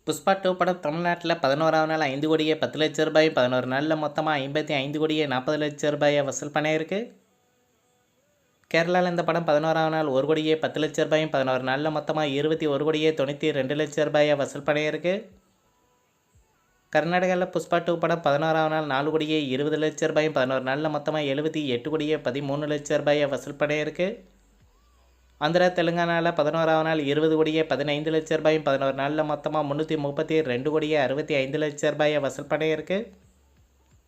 புஷ்பா 2 படம் தமிழ்நாட்டில் 11ஆவது நாள் 5 கோடியே 10 லட்சம் ரூபாய், 11 நாளில் மொத்தமாக 55 கோடியே 40 லட்சம் ரூபாயை வசூல் பண்ணியிருக்கு. கேரளாவில் இந்த படம் 11ஆவது நாள் 1 கோடியே 10 லட்சம் ரூபாயும், 11 நாளில் மொத்தமாக 21 கோடியே 92 லட்சம் ரூபாயை வசூல் பண்ணியிருக்கு. கர்நாடகாவில் புஷ்பா 2 படம் 11ஆவது நாள் 4 கோடியே 20 லட்சம் ரூபாயும், 11 நாளில் மொத்தமாக 78 கோடியே 13 லட்சம் ரூபாயை வசூல் பண்ணியிருக்கு. ஆந்திரா தெலுங்கானாவில் 11ஆவது நாள் 20 கோடியே 15 லட்சம் ரூபாயும், 11 நாளில் மொத்தமாக 332 கோடியே 65 லட்சம் ரூபாயை வசூல் பண்ணியிருக்கு.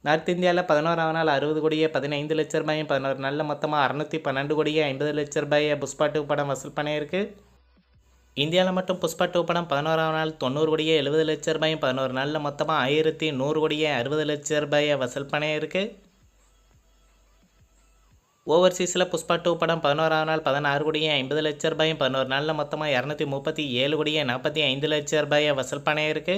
நார்த் இந்தியாவில் 11ஆவது நாள் 60 கோடியே 15 லட்சம் ரூபாயும், 11 நாளில் மொத்தமாக 612 கோடியே 50 லட்சம் ரூபாயை புஷ்பா 2 படம் வசூல் பண்ணியிருக்கு. இந்தியாவில் மட்டும் புஷ்பா 2 படம் 11ஆவது நாள் 90 கோடியே 70 லட்சம் ரூபாயும், 11 நாளில் மொத்தமாக 1100 கோடியே 60 லட்சம் ரூபாயை வசூல் பண்ணியிருக்கு. ஓவர்சீஸில் புஷ்பா 2 படம் 11ஆவது நாள் 16 கோடியே 50 லட்சம் ரூபாயும், 11 நாளில் மொத்தமாக 237 கோடியே 45 லட்சம் ரூபாயை வசூல் பண்ணியிருக்கு.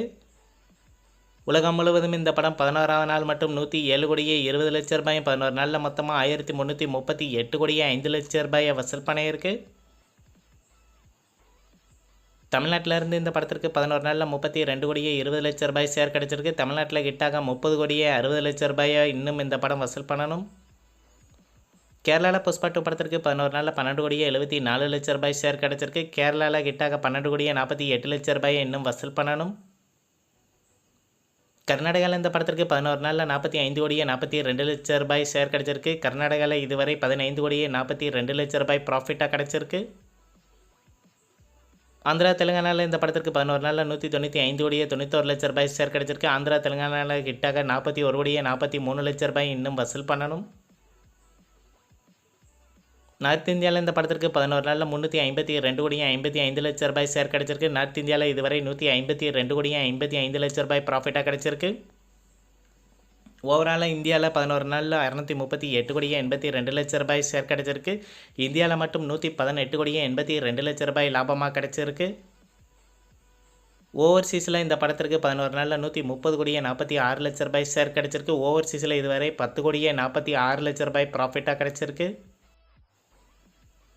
உலகம் முழுவதும் இந்த படம் 11ஆவது நாள் மட்டும் 107 கோடியே 20 லட்சம் ரூபாயும், 11 நாளில் மொத்தமாக 1338 கோடியே 5 லட்சம் ரூபாயை வசூல் பண்ணியிருக்கு. தமிழ்நாட்டில் இருந்து இந்த படத்திற்கு 11 நாளில் 32 கோடியே 20 லட்சம் ரூபாய் ஷேர் கிடச்சிருக்கு. தமிழ்நாட்டில் கிட்டாக 30 கோடியே 60 லட்சம் ரூபாயை இன்னும் இந்த படம் வசூல் பண்ணணும். கேரளாவில் புஷ்பா 2 படத்திற்கு 11 நாளில் 12 கோடியே 74 லட்சம் ரூபாய் ஷேர் கிடச்சிருக்கு. கேரளாவில் கிட்டாக 12 கோடியே 48 லட்சம் ரூபாயை இன்னும் வசூல் பண்ணணும். கர்நாடகாவில் இந்த படத்திற்கு 11 நாளில் 45 கோடியே 42 லட்சம் ரூபாய் ஷேர் கிடச்சிருக்கு. கர்நாடகாவில் இதுவரை 15 கோடியே 42 லட்சம் ரூபாய் ப்ராஃபிட்டாக கிடச்சிருக்கு. ஆந்திரா தெலுங்கானாவில் இந்த படத்திற்கு 11 நாளில் 195 கோடியே 91 லட்சம் ரூபாய் ஷேர் கிடச்சிருக்கு. ஆந்திரா தெலுங்கானாவில் கிட்டாக 41 கோடியே 43 லட்சம் ரூபாய் இன்னும் வசூல் பண்ணணும். நார்த் இந்தியாவில் இந்த படத்திற்கு 11 நாளில் 352 கோடியே 55 லட்சம் ரூபாய் ஷேர் கிடச்சிருக்கு. நார்த் இந்தியாவில் இதுவரை 152 கோடியே 55 லட்சம் ரூபாய் ப்ராஃபிட்டாக கிடச்சிருக்கு. ஓவராலாக இந்தியாவில் 11 நாளில் 238 கோடியே 82 லட்சம் ரூபாய் ஷேர் கிடச்சிருக்கு. இந்தியாவில் மட்டும் 118 கோடியே 82 லட்சம் ரூபாய் லாபமாக கிடச்சிருக்கு. ஓவர்சீஸில் இந்த படத்திற்கு 11 நாளில் 130 கோடியே 46 லட்சம் ரூபாய் ஷேர் கிடச்சிருக்கு. ஓவர்சீஸில் இதுவரை 10 கோடியே 46 லட்சம் ரூபாய் ப்ராஃபிட்டாக கிடச்சிருக்கு.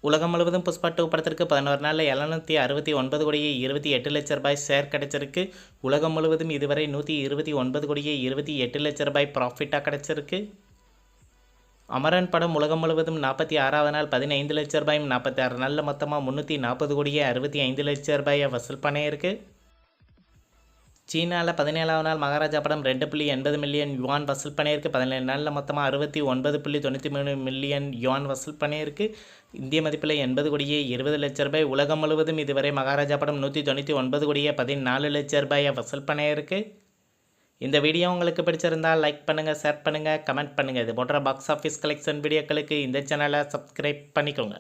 உலகம் முழுவதும் புஷ்பா 2 படத்திற்கு 11 நாளில் 769 கோடியே 28 லட்சம் ரூபாய் ஷேர் கிடச்சிருக்கு. உலகம் முழுவதும் இதுவரை 129 கோடியே 28 லட்சம் ரூபாய் ப்ராஃபிட்டாக கிடச்சிருக்கு. அமரன் படம் உலகம் முழுவதும் 46ஆவது நாள் 15 லட்சம் ரூபாயும், 46 நாளில் மொத்தமாக 340 கோடியே 65 லட்சம் ரூபாயை வசூல் பண்ணியிருக்கு. சீனாவில் 17ஆவது நாள் மகாராஜா படம் 2.80 மில்லியன் யுவான் வசூல் பண்ணியிருக்கு. 17 நாளில் மொத்தமாக 69.93 மில்லியன் யுவான் வசூல் பண்ணியிருக்கு. இந்திய மதிப்பில் 80 கோடியே 20 லட்சம் ரூபாய். உலகம் முழுவதும் இதுவரை மகாராஜா படம் 199 கோடியே 14 லட்சம் ரூபாயை வசூல் பண்ணியிருக்கு. இந்த வீடியோ உங்களுக்கு பிடிச்சிருந்தால் லைக் பண்ணுங்கள், ஷேர் பண்ணுங்கள், கமெண்ட் பண்ணுங்கள். இது போன்ற பாக்ஸ் ஆஃபீஸ் கலெக்ஷன் வீடியோக்களுக்கு இந்த சேனலை சப்ஸ்கிரைப் பண்ணிக்கோங்க.